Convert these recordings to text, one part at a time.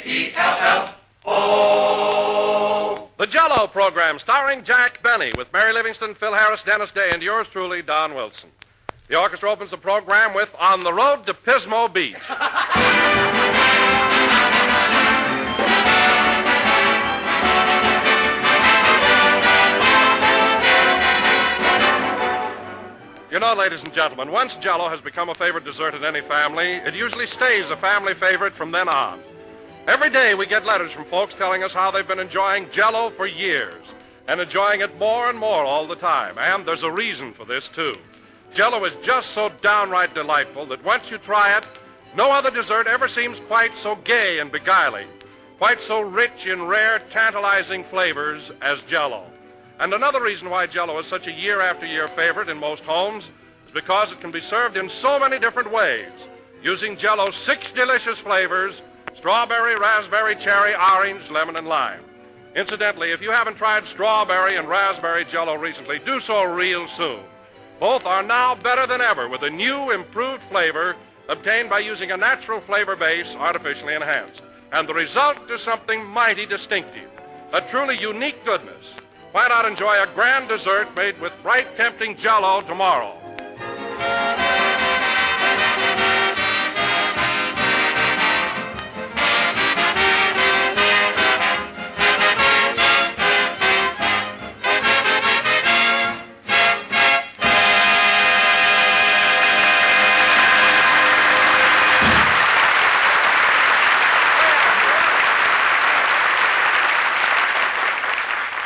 J-E-L-L-O. The Jell-O program starring Jack Benny with Mary Livingston, Phil Harris, Dennis Day, and yours truly, Don Wilson. The orchestra opens the program with On the Road to Pismo Beach. You know, ladies and gentlemen, once Jell-O has become a favorite dessert in any family, it usually stays a family favorite from then on. Every day we get letters from folks telling us how they've been enjoying Jell-O for years and enjoying it more and more all the time. And there's a reason for this, too. Jell-O is just so downright delightful that once you try it, no other dessert ever seems quite so gay and beguiling, quite so rich in rare, tantalizing flavors as Jell-O. And another reason why Jell-O is such a year-after-year favorite in most homes is because it can be served in so many different ways, using Jell-O's 6 delicious flavors: strawberry, raspberry, cherry, orange, lemon, and lime. Incidentally, if you haven't tried strawberry and raspberry Jell-O recently, do so real soon. Both are now better than ever with a new, improved flavor obtained by using a natural flavor base artificially enhanced. And the result is something mighty distinctive, a truly unique goodness. Why not enjoy a grand dessert made with bright, tempting Jell-O tomorrow?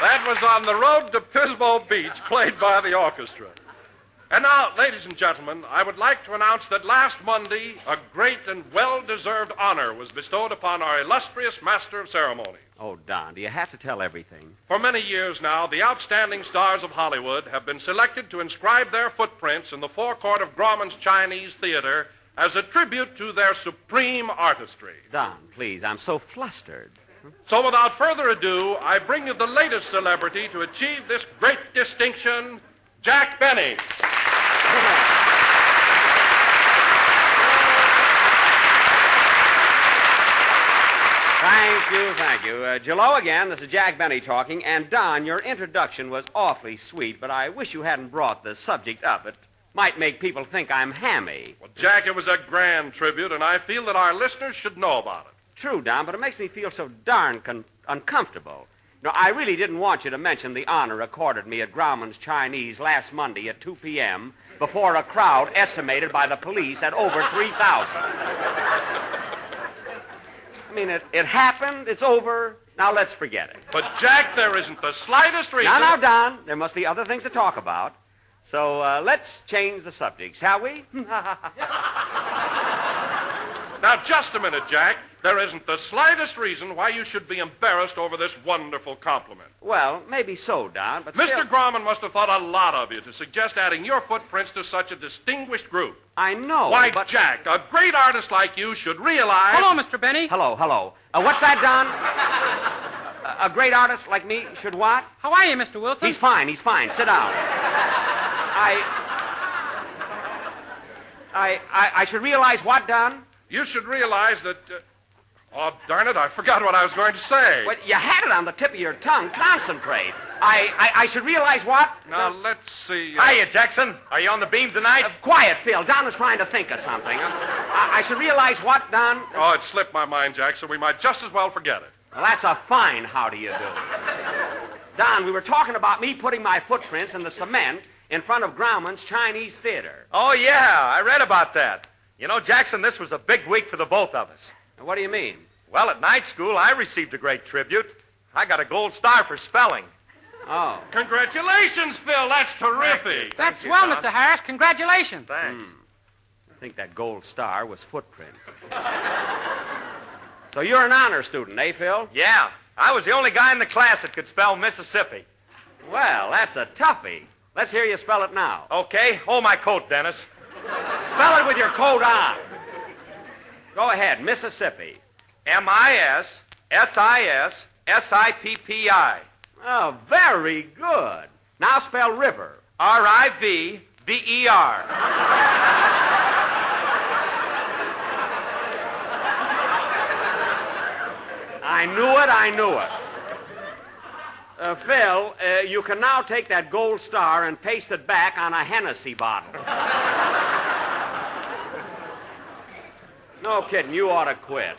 That was On the Road to Pismo Beach, played by the orchestra. And now, ladies and gentlemen, I would like to announce that last Monday, a great and well-deserved honor was bestowed upon our illustrious master of ceremonies. Oh, Don, do you have to tell everything? For many years now, the outstanding stars of Hollywood have been selected to inscribe their footprints in the forecourt of Grauman's Chinese Theater as a tribute to their supreme artistry. Don, please, I'm so flustered. So without further ado, I bring you the latest celebrity to achieve this great distinction, Jack Benny. Thank you. Jell-O again, this is Jack Benny talking. And Don, your introduction was awfully sweet, but I wish you hadn't brought the subject up. It might make people think I'm hammy. Well, Jack, it was a grand tribute, and I feel that our listeners should know about it. True, Don, but it makes me feel so darn uncomfortable. No, I really didn't want you to mention the honor accorded me at Grauman's Chinese last Monday at 2 p.m. before a crowd estimated by the police at over 3,000. I mean, it happened, it's over, now let's forget it. But, Jack, there isn't the slightest reason... Now, Don, there must be other things to talk about. So let's change the subject, shall we? Now, just a minute, Jack. There isn't the slightest reason why you should be embarrassed over this wonderful compliment. Well, maybe so, Don, but Mr. still... Grauman must have thought a lot of you to suggest adding your footprints to such a distinguished group. I know, Why, but... Jack, a great artist like you should realize... Hello, Mr. Benny. Hello. What's that, Don? A great artist like me should what? How are you, Mr. Wilson? He's fine. Sit down. I should realize what, Don? You should realize that... Oh, darn it, I forgot what I was going to say. Well, you had it on the tip of your tongue. Concentrate. I should realize what? Now, let's see... Hiya, Jackson. Are you on the beam tonight? Quiet, Phil. Don is trying to think of something. I should realize what, Don? Oh, it slipped my mind, Jack, so we might just as well forget it. Well, that's a fine how do you do. Don, we were talking about me putting my footprints in the cement in front of Grauman's Chinese Theater. Oh, yeah, I read about that. You know, Jackson, this was a big week for the both of us. What do you mean? Well, at night school, I received a great tribute. I got a gold star for spelling. Oh. Congratulations, Phil. That's terrific. That's swell, Mr. Harris. Congratulations. Thanks. I think that gold star was footprints. So you're an honor student, eh, Phil? Yeah, I was the only guy in the class that could spell Mississippi. Well, that's a toughie. Let's hear you spell it now. Okay, hold my coat, Dennis. Spell it with your coat on. Go ahead, Mississippi. Mississippi. Oh, very good. Now spell river. River. I knew it. Phil, you can now take that gold star and paste it back on a Hennessy bottle. No kidding, you ought to quit.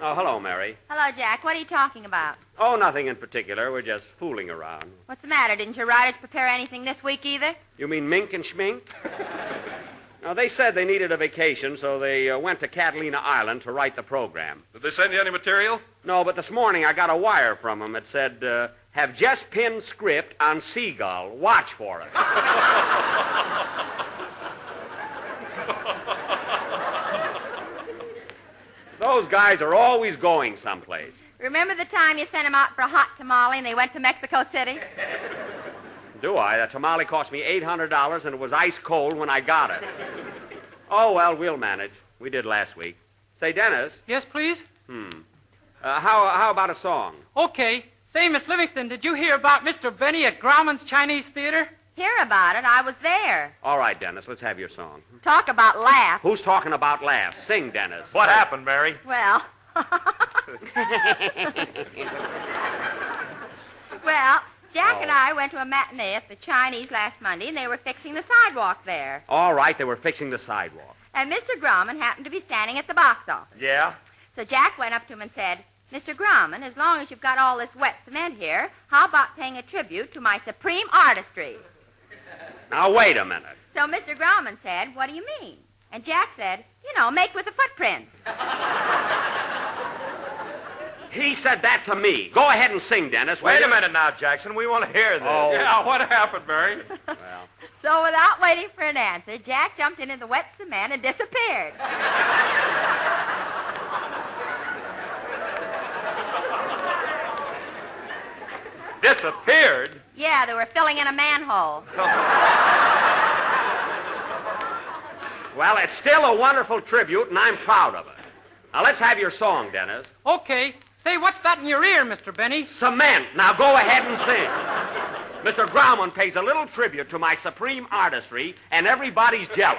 Oh, hello, Mary. Hello, Jack. What are you talking about? Oh, nothing in particular. We're just fooling around. What's the matter? Didn't your writers prepare anything this week either? You mean mink and schmink? No, they said they needed a vacation, so they went to Catalina Island to write the program. Did they send you any material? No, but this morning I got a wire from them. It said, have just pinned script on Seagull. Watch for it. Those guys are always going someplace. Remember the time you sent them out for a hot tamale and they went to Mexico City? Do I? That tamale cost me $800 and it was ice cold when I got it. Oh, well, we'll manage. We did last week. Say, Dennis. Yes, please? How about a song? Okay. Say, Miss Livingston, did you hear about Mr. Benny at Grauman's Chinese Theater? Hear about it. I was there. All right, Dennis, let's have your song. Talk about laugh. Who's talking about laughs? Sing, Dennis. What happened, Mary? Well... Well, Jack and I went to a matinee at the Chinese last Monday, and they were fixing the sidewalk there. All right, they were fixing the sidewalk. And Mr. Grauman happened to be standing at the box office. Yeah? So Jack went up to him and said, Mr. Grauman, as long as you've got all this wet cement here, how about paying a tribute to my supreme artistry? Now, wait a minute. So Mr. Grauman said, what do you mean? And Jack said, make with the footprints. He said that to me. Go ahead and sing, Dennis. Wait a minute now, Jackson. We want to hear this. Oh. Yeah, what happened, Mary? Well, So without waiting for an answer, Jack jumped into the wet cement and disappeared. Disappeared? Yeah, they were filling in a manhole. well, it's still a wonderful tribute, and I'm proud of it. Now, let's have your song, Dennis. Okay. Say, what's that in your ear, Mr. Benny? Cement. Now, go ahead and sing. Mr. Grauman pays a little tribute to my supreme artistry, and everybody's jealous.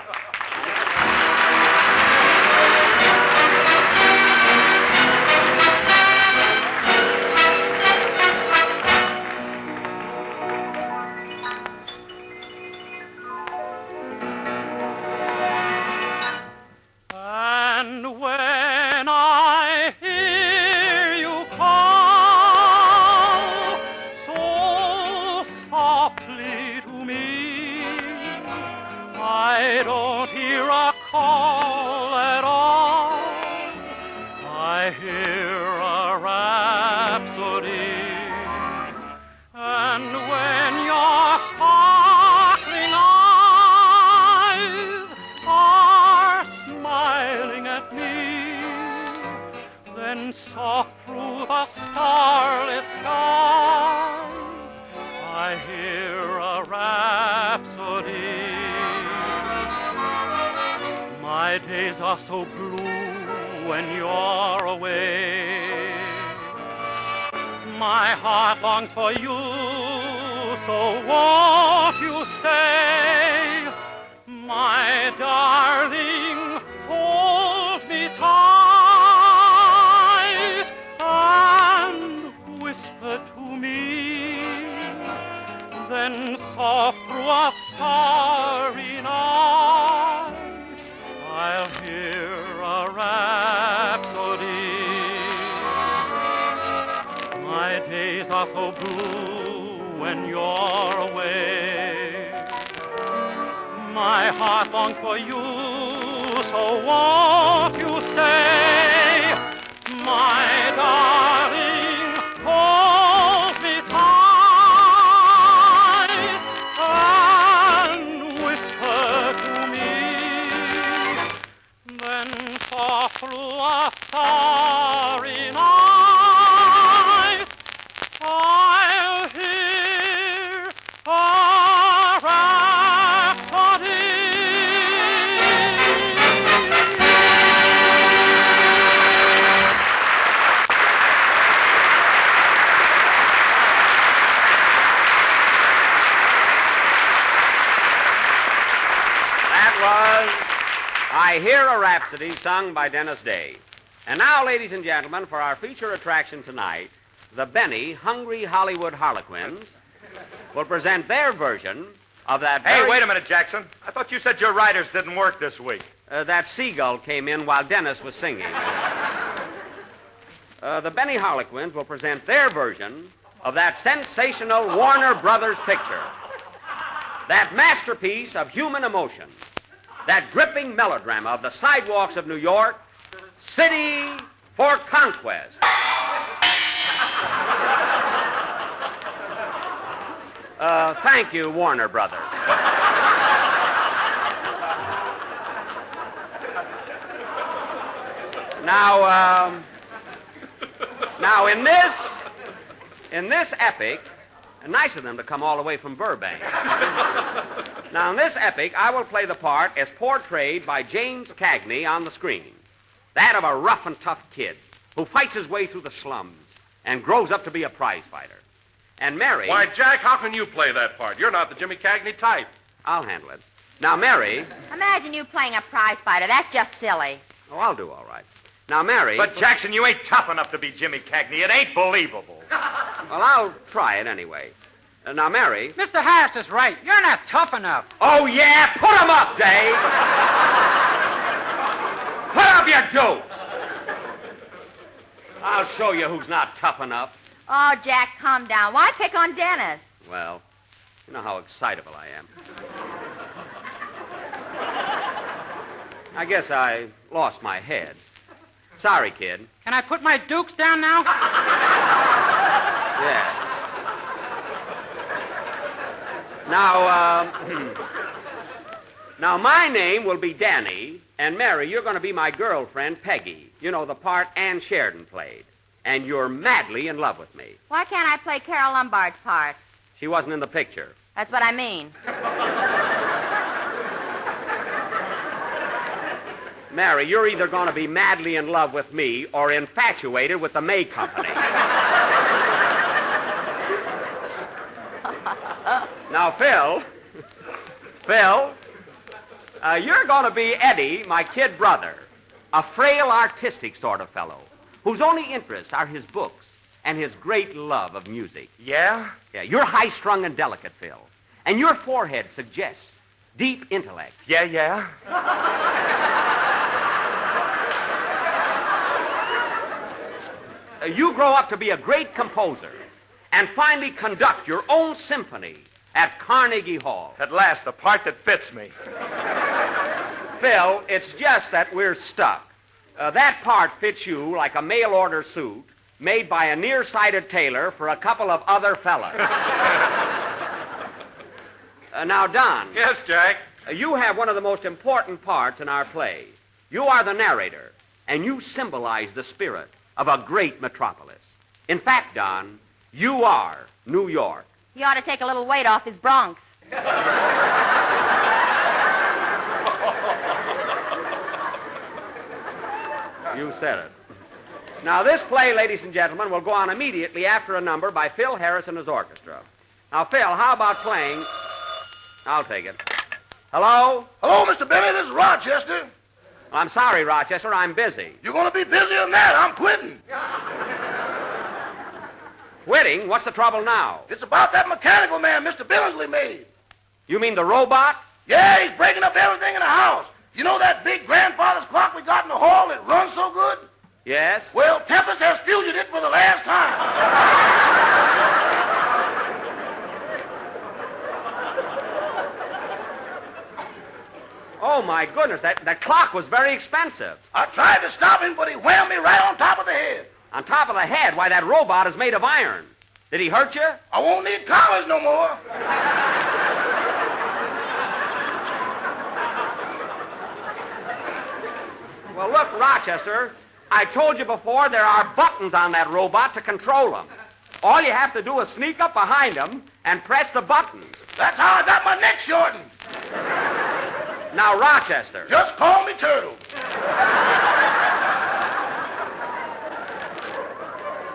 And when I hear you call so softly to me, I don't hear a call at all. I hear a rhapsody. And when your sparkling eyes are smiling at me, then soft through the starlit skies I hear a rhapsody. My days are so blue when you're away. My heart longs for you, so won't you stay? My darling, hold me tight and whisper to me. Then soft through a starry night I'll hear a rhapsody. My days are so blue when you're away. My heart longs for you, so won't you stay? My darling, hold me tight and whisper to me. Then soft through a starry night I'll hear a rhapsody. That was I Hear a Rhapsody, sung by Dennis Day. And now, ladies and gentlemen, for our feature attraction tonight, the Benny Hungry Hollywood Harlequins will present their version of that Hey, wait a minute, Jackson. I thought you said your writers didn't work this week. That seagull came in while Dennis was singing. The Benny Harlequins will present their version of that sensational Warner Brothers picture. That masterpiece of human emotion. That gripping melodrama of the sidewalks of New York, City for Conquest. Thank you, Warner Brothers. Now, in this epic, nice of them to come all the way from Burbank. Now, in this epic, I will play the part as portrayed by James Cagney on the screen. That of a rough and tough kid who fights his way through the slums and grows up to be a prize fighter. And Mary... Why, Jack, how can you play that part? You're not the Jimmy Cagney type. I'll handle it. Now, Mary... Imagine you playing a prize fighter. That's just silly. Oh, I'll do all right. Now, Mary... But, Jackson, you ain't tough enough to be Jimmy Cagney. It ain't believable. Well, I'll try it anyway. Now, Mary... Mr. Harris is right. You're not tough enough. Oh, yeah? Put 'em up, Dave! Put up your dukes! I'll show you who's not tough enough. Oh, Jack, calm down. Why pick on Dennis? Well, you know how excitable I am. I guess I lost my head. Sorry, kid. Can I put my dukes down now? Yeah. Now, my name will be Danny, and Mary, you're going to be my girlfriend, Peggy. You know, the part Ann Sheridan played. And you're madly in love with me. Why can't I play Carol Lombard's part? She wasn't in the picture. That's what I mean. Mary, you're either going to be madly in love with me or infatuated with the May Company. Now, Phil, you're going to be Eddie, my kid brother, a frail, artistic sort of fellow whose only interests are his books and his great love of music. Yeah? Yeah, you're high-strung and delicate, Phil, and your forehead suggests deep intellect. Yeah? You grow up to be a great composer and finally conduct your own symphony at Carnegie Hall. At last, the part that fits me. Phil, it's just that we're stuck. That part fits you like a mail-order suit made by a nearsighted tailor for a couple of other fellas. Now, Don. Yes, Jack? You have one of the most important parts in our play. You are the narrator, and you symbolize the spirit of a great metropolis. In fact, Don, you are New York. He ought to take a little weight off his Bronx. You said it. Now, this play, ladies and gentlemen, will go on immediately after a number by Phil Harris and his orchestra. Now, Phil, how about playing... I'll take it. Hello? Hello, Mr. Benny. This is Rochester. I'm sorry, Rochester. I'm busy. You're going to be busier than that. I'm quitting. Quitting? What's the trouble now? It's about that mechanical man Mr. Billingsley made. You mean the robot? Yeah, he's breaking up everything in the house. You know that big grandfather's clock we got in the hall that runs so good? Yes? Well, Tempest has fusioned it for the last time. Oh, my goodness. That clock was very expensive. I tried to stop him, but he whammed me right on top of the head. On top of the head? Why, that robot is made of iron. Did he hurt you? I won't need collars no more. Well, look, Rochester, I told you before there are buttons on that robot to control him. All you have to do is sneak up behind him and press the buttons. That's how I got my neck shortened. Now, Rochester. Just call me Turtle.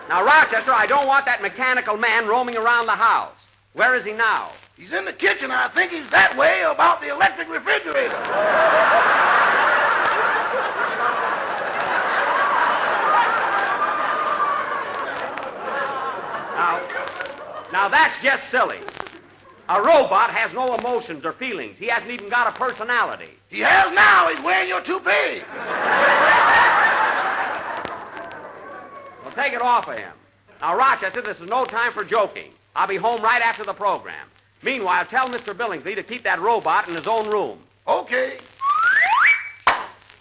Now, Rochester, I don't want that mechanical man roaming around the house. Where is he now? He's in the kitchen. I think he's that way about the electric refrigerator. Now, that's just silly. A robot has no emotions or feelings. He hasn't even got a personality. He has now. He's wearing your toupee. Well, take it off of him. Now, Rochester, this is no time for joking. I'll be home right after the program. Meanwhile, tell Mr. Billingsley to keep that robot in his own room. Okay.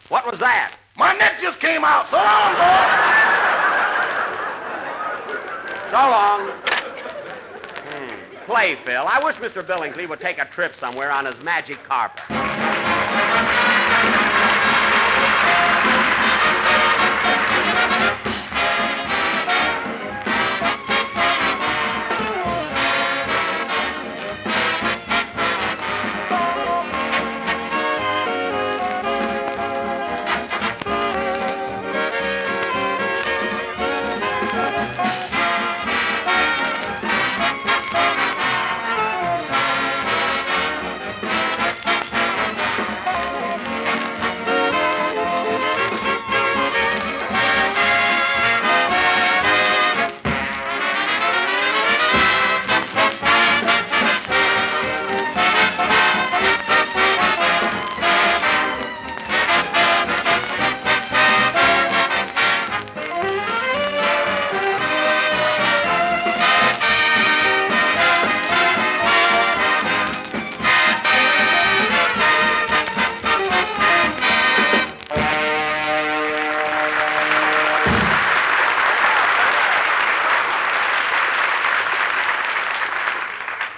What was that? My neck just came out. So long, boy. So long. Play, Phil. I wish Mr. Billingsley would take a trip somewhere on his magic carpet.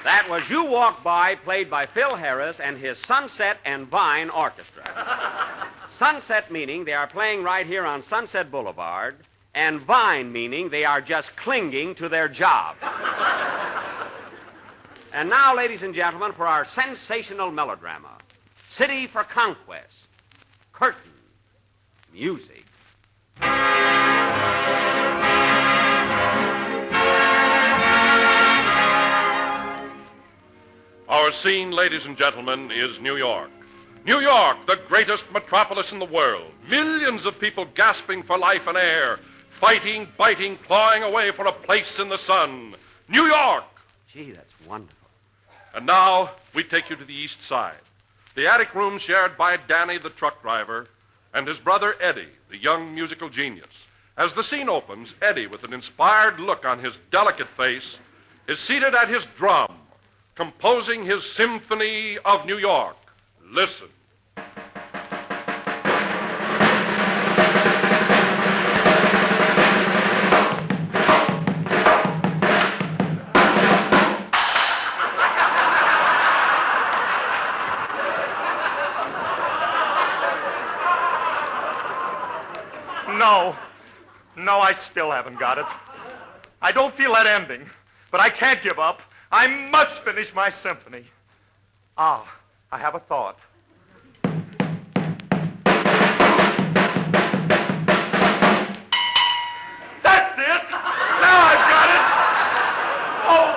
That was You Walk By, played by Phil Harris and his Sunset and Vine Orchestra. Sunset meaning they are playing right here on Sunset Boulevard, and Vine meaning they are just clinging to their job. And now, ladies and gentlemen, for our sensational melodrama, City for Conquest, Curtain, Music. Our scene, ladies and gentlemen, is New York. New York, the greatest metropolis in the world. Millions of people gasping for life and air, fighting, biting, clawing away for a place in the sun. New York! Gee, that's wonderful. And now, we take you to the East Side. The attic room shared by Danny, the truck driver, and his brother Eddie, the young musical genius. As the scene opens, Eddie, with an inspired look on his delicate face, is seated at his drum, composing his Symphony of New York. Listen. No, I still haven't got it. I don't feel that ending, but I can't give up. I must finish my symphony. I have a thought. That's it! Now I've got it! Oh,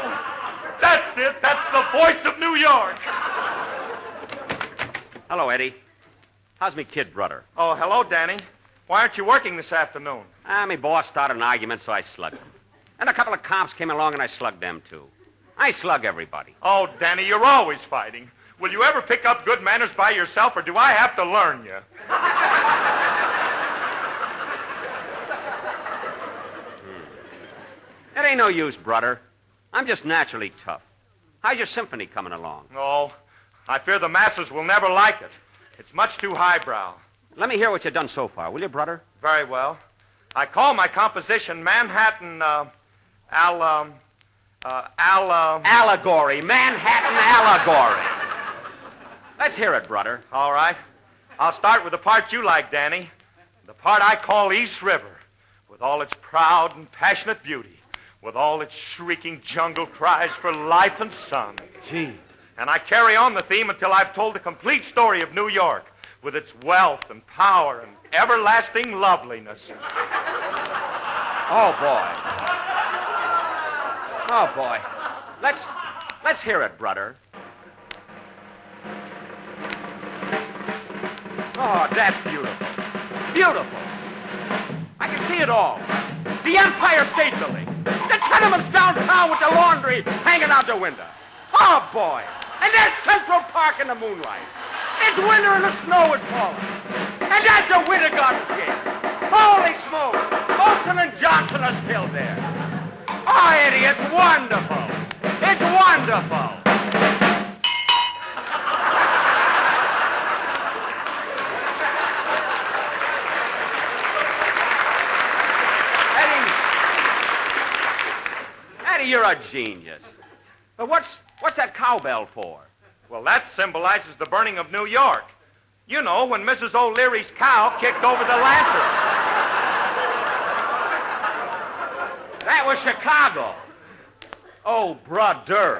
that's it! That's the voice of New York! Hello, Eddie. How's me kid brother? Oh, hello, Danny. Why aren't you working this afternoon? My boss started an argument, so I slugged him. And a couple of cops came along, and I slugged them, too. I slug everybody. Oh, Danny, you're always fighting. Will you ever pick up good manners by yourself, or do I have to learn you? It ain't no use, brother. I'm just naturally tough. How's your symphony coming along? Oh, I fear the masses will never like it. It's much too highbrow. Let me hear what you've done so far, will you, brother? Very well. I call my composition Manhattan, Allegory. Manhattan Allegory. Let's hear it, brother. All right. I'll start with the part you like, Danny. The part I call East River, with all its proud and passionate beauty, with all its shrieking jungle cries for life and sun. Gee. And I carry on the theme until I've told the complete story of New York, with its wealth and power and everlasting loveliness. Oh, boy. Oh, boy. Let's hear it, brother. Oh, that's beautiful. Beautiful. I can see it all. The Empire State Building. The tenements downtown with the laundry hanging out the window. Oh, boy. And there's Central Park in the moonlight. It's winter and the snow is falling. And there's the Winter Garden Gym. Holy smoke. Olson and Johnson are still there. Oh, Eddie, it's wonderful. It's wonderful. Eddie, you're a genius. But what's that cowbell for? Well, that symbolizes the burning of New York. You know, when Mrs. O'Leary's cow kicked over the lantern. That was Chicago. Oh, brother.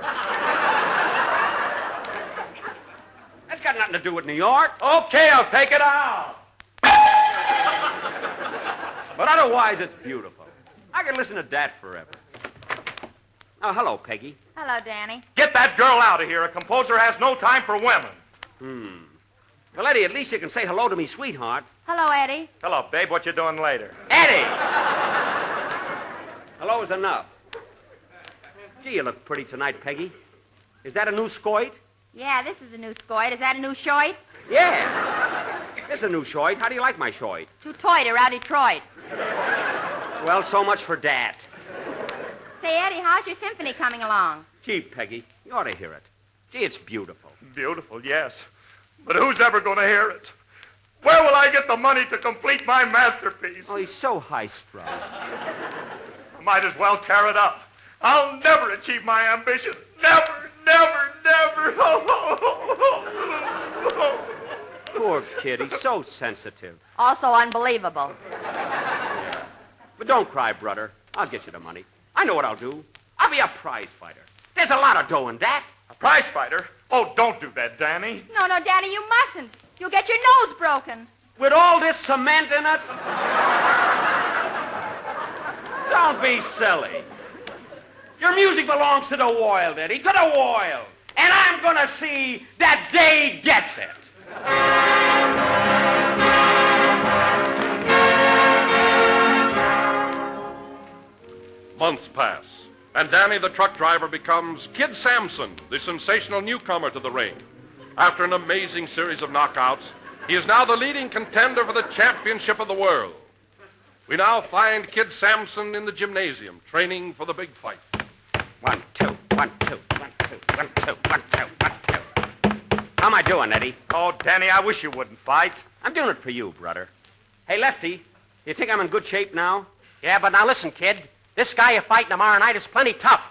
That's got nothing to do with New York. Okay, I'll take it out. But otherwise, it's beautiful. I could listen to that forever. Oh, hello, Peggy. Hello, Danny. Get that girl out of here. A composer has no time for women. Well, Eddie, at least you can say hello to me, sweetheart. Hello, Eddie. Hello, babe. What you doing later? Eddie! Hello is enough. Gee, you look pretty tonight, Peggy. Is that a new skoit? Yeah, this is a new skoit. Is that a new shoit? Yeah. This is a new shoit. How do you like my shoit? Too toy to row Detroit. Well, so much for that. Say, Eddie, how's your symphony coming along? Gee, Peggy, you ought to hear it. Gee, it's beautiful. Beautiful, yes. But who's ever going to hear it? Where will I get the money to complete my masterpiece? Oh, he's so high-strung. I might as well tear it up. I'll never achieve my ambition. Never, never, never. Poor kid, he's so sensitive. Also unbelievable. But don't cry, brother. I'll get you the money. I know what I'll do. I'll be a prize fighter. There's a lot of dough in that. A prize fighter? Oh, don't do that, Danny. No, Danny, you mustn't. You'll get your nose broken. With all this cement in it? Don't be silly. Your music belongs to the world, Eddie, to the world. And I'm going to see that Dave gets it. Months pass, and Danny the truck driver becomes Kid Sampson, the sensational newcomer to the ring. After an amazing series of knockouts, he is now the leading contender for the championship of the world. We now find Kid Sampson in the gymnasium, training for the big fight. 1, 2, 1, 2, 1, 2, 1, 2, 1, 2, 1, 2. How am I doing, Eddie? Oh, Danny, I wish you wouldn't fight. I'm doing it for you, brother. Hey, Lefty, you think I'm in good shape now? Yeah, but now listen, kid. This guy you're fighting tomorrow night is plenty tough.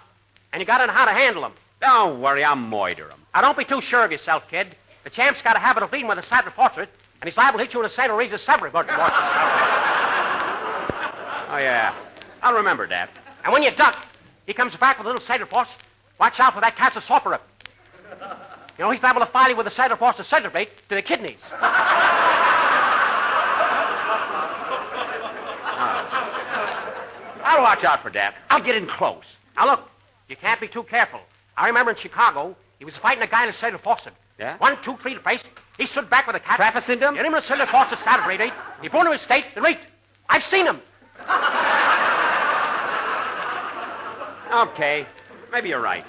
And you got to know how to handle him. Don't worry, I'll moiter him. Now, don't be too sure of yourself, kid. The champ's got a habit of leading with a saddle portrait, and he's liable to hit you in the side or raise his salary. But watch Oh, yeah. I'll remember that. And when you duck, he comes back with a little saddle porch. Watch out for that cat's a sorcerer. You know, he's liable to file you with a saddle porch disintegrate to the kidneys. I'll watch out for that. I'll get in close. Now, look, you can't be too careful. I remember in Chicago, he was fighting a guy in a saddle faucet. Yeah? 1, 2, 3 to face. He stood back with a cat. Traficing him? Hit him in a saddle faucet, started grade 8. He brought him to his state, the rate. I've seen him. Okay. Maybe you're right.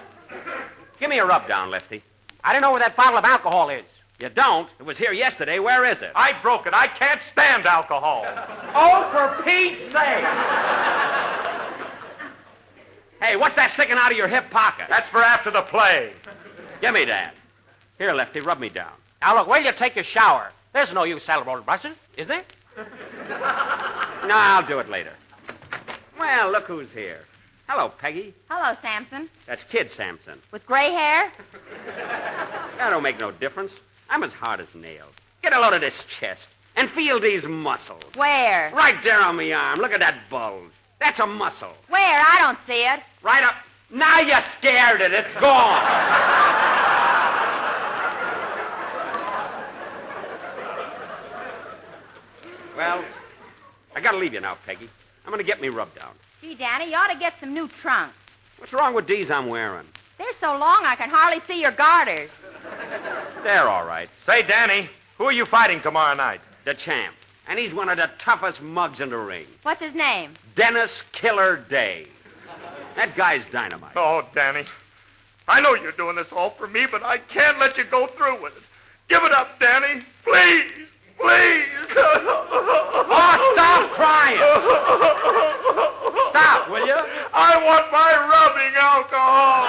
Give me a rub down, Lefty. I don't know where that bottle of alcohol is. You don't? It was here yesterday. Where is it? I broke it. I can't stand alcohol. Oh, for Pete's sake! Hey, what's that sticking out of your hip pocket? That's for after the play. Give me that. Here, Lefty, rub me down. Now, look, wait till you take your shower. There's no use saddle roller brushes, is there? No, I'll do it later. Well, look who's here. Hello, Peggy. Hello, Sampson. That's Kid Sampson. With gray hair? That don't make no difference. I'm as hard as nails. Get a load of this chest and feel these muscles. Where? Right there on my arm. Look at that bulge. That's a muscle. Where? I don't see it. Right up. Now you scared it. It's gone. Well, I gotta leave you now, Peggy. I'm gonna get me rubbed down. Gee, Danny, you ought to get some new trunks. What's wrong with these I'm wearing? They're so long I can hardly see your garters. They're all right. Say, Danny, who are you fighting tomorrow night? The champ. And he's one of the toughest mugs in the ring. What's his name? Dennis Killer Day. That guy's dynamite. Oh, Danny. I know you're doing this all for me, but I can't let you go through with it. Give it up, Danny. Please. Please. Oh, stop crying. Stop, will you? I want my rubbing alcohol.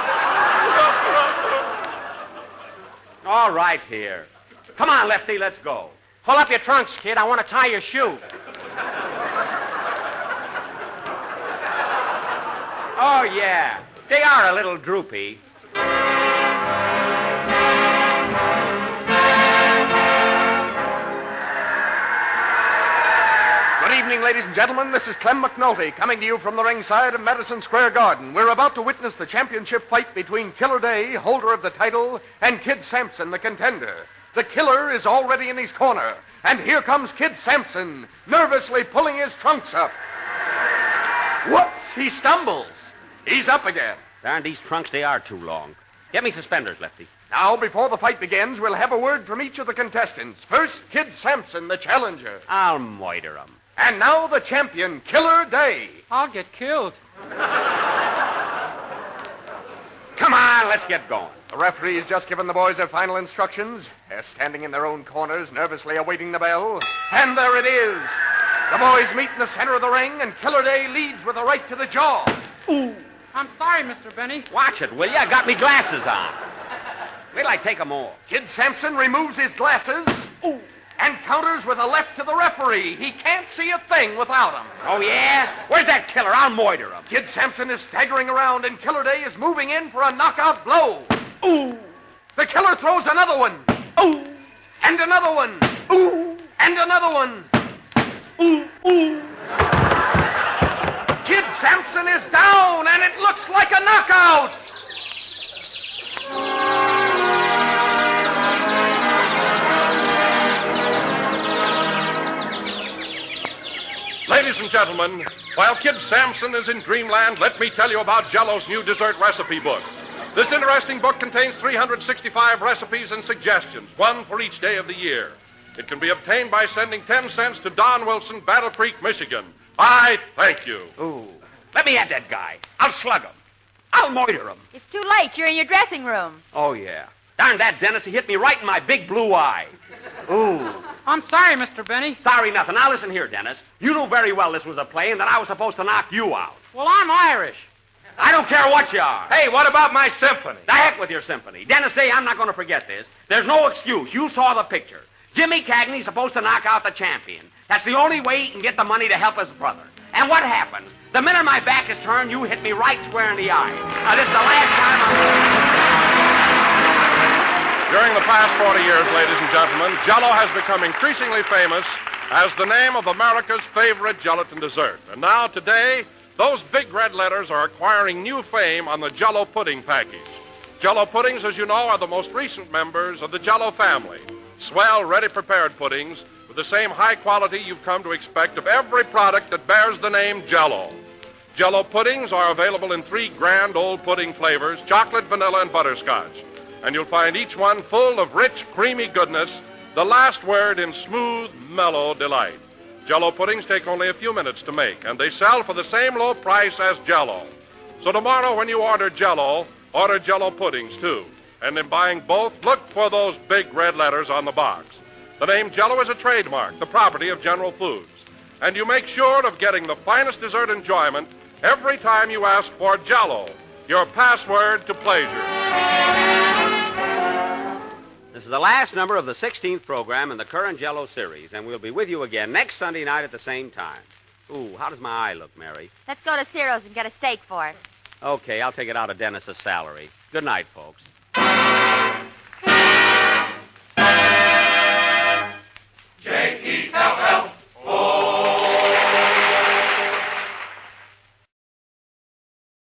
All right, here. Come on, Lefty, let's go. Pull up your trunks, kid. I want to tie your shoe. Oh, yeah. They are a little droopy. Good evening, ladies and gentlemen. This is Clem McNulty coming to you from the ringside of Madison Square Garden. We're about to witness the championship fight between Killer Day, holder of the title, and Kid Sampson, the contender. The killer is already in his corner, and here comes Kid Sampson, nervously pulling his trunks up. Whoops, he stumbles. He's up again. Darn, these trunks, they are too long. Get me suspenders, Lefty. Now, before the fight begins, we'll have a word from each of the contestants. First, Kid Sampson, the challenger. I'll moiter 'em. And now the champion, Killer Day. I'll get killed. Come on, let's get going. The referee has just given the boys their final instructions. They're standing in their own corners, nervously awaiting the bell. And there it is. The boys meet in the center of the ring, and Killer Day leads with a right to the jaw. Ooh. I'm sorry, Mr. Benny. Watch it, will you? I got me glasses on. Wait till I take 'em off. Kid Sampson removes his glasses. Ooh. And counters with a left to the referee. He can't see a thing without him. Oh, yeah? Where's that killer? I'll moiter him. Kid Sampson is staggering around, and Killer Day is moving in for a knockout blow. Ooh. The killer throws another one. Ooh. And another one. Ooh. And another one. Ooh. Ooh. Kid Sampson is down, and it looks like a knockout. Ladies and gentlemen, while Kid Sampson is in dreamland, let me tell you about Jell-O's new dessert recipe book. This interesting book contains 365 recipes and suggestions, one for each day of the year. It can be obtained by sending 10 cents to Don Wilson, Battle Creek, Michigan. I thank you. Ooh. Let me have that guy. I'll slug him. I'll moiter him. It's too late. You're in your dressing room. Oh, yeah. Darn that, Dennis. He hit me right in my big blue eye. Ooh. I'm sorry, Mr. Benny. Sorry nothing. Now listen here, Dennis. You knew very well this was a play and that I was supposed to knock you out. Well, I'm Irish. I don't care what you are. Hey, what about my symphony? The heck with your symphony. Dennis Day, I'm not going to forget this. There's no excuse. You saw the picture. Jimmy Cagney's supposed to knock out the champion. That's the only way he can get the money to help his brother. And what happens? The minute my back is turned, you hit me right square in the eye. Now, this is the last time During the past 40 years, ladies and gentlemen, Jell-O has become increasingly famous as the name of America's favorite gelatin dessert. And now, today, those big red letters are acquiring new fame on the Jell-O pudding package. Jell-O puddings, as you know, are the most recent members of the Jell-O family. Swell, ready-prepared puddings with the same high quality you've come to expect of every product that bears the name Jell-O. Jell-O puddings are available in 3 grand old pudding flavors, chocolate, vanilla, and butterscotch. And you'll find each one full of rich, creamy goodness, the last word in smooth, mellow delight. Jell-O puddings take only a few minutes to make, and they sell for the same low price as Jell-O. So tomorrow when you order Jell-O, order Jell-O puddings, too. And in buying both, look for those big red letters on the box. The name Jell-O is a trademark, the property of General Foods. And you make sure of getting the finest dessert enjoyment every time you ask for Jell-O, your password to pleasure. This is the last number of the 16th program in the current Jell-O series, and we'll be with you again next Sunday night at the same time. Ooh, how does my eye look, Mary? Let's go to Ciro's and get a steak for it. Okay, I'll take it out of Dennis's salary. Good night, folks.